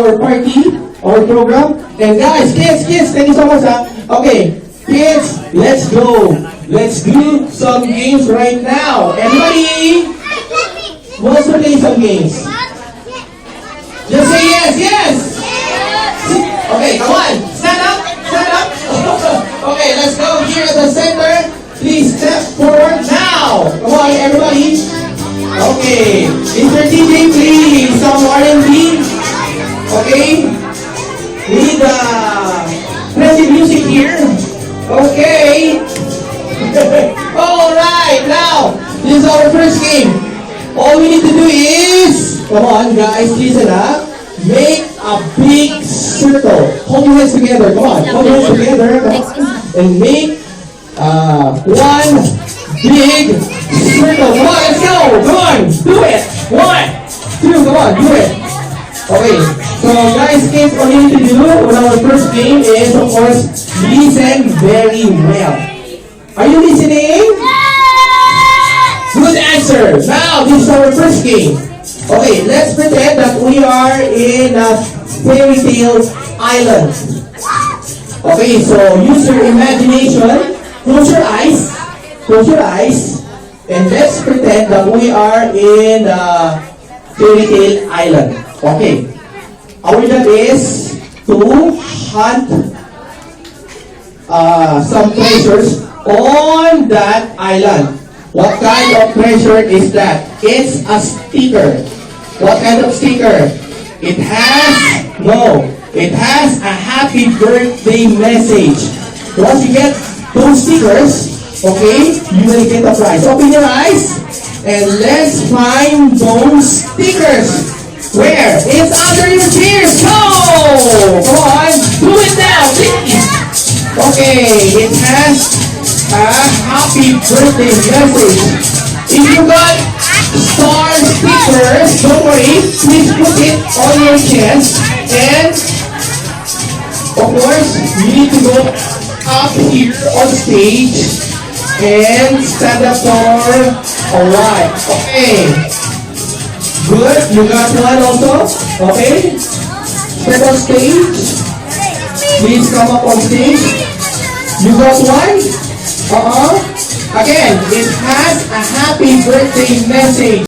our party, our program. And guys, kids, thank you so much. Okay, kids, let's go. Let's do some games right now. Everybody wants to play some games. Just say yes. Okay, come on. Stand up. Okay, let's go here at the center. Please step forward now. Come on, everybody. Okay, Mr. DJ, please, some R&B. Okay, need friendly music here. Okay. Alright, now, this is our first game. All we need to do is, come on guys, listen up. Make a big circle. Hold your hands together, come on. Hold your hands together, come on. And make one big circle. Come on, let's go. Come on, do it. 1, 2, come on, do it. Okay, so guys, kids, all you need to do on our first game is, of course, listen very well. Are you listening? Good answer. Now, this is our first game. Okay, let's pretend that we are in a fairy tale island. Okay, so use your imagination. Close your eyes, and let's pretend that we are in a fairy tale island. Okay, our job is to hunt some treasures on that island. What kind of treasure is that? It's a sticker. What kind of sticker? It has a happy birthday message. Once you get those stickers, okay, you will get a prize. Open your eyes and let's find those stickers. Where? It's under your chairs. Go! Come on, do it now, please. Okay, it has a happy birthday message. If you got star stickers, don't worry, please put it on your chest. And of course, you need to go up here on stage and stand up for a while. Okay. Good, you got one also. Okay. Step on stage. Please come up on stage. You got one? Again, it has a happy birthday message.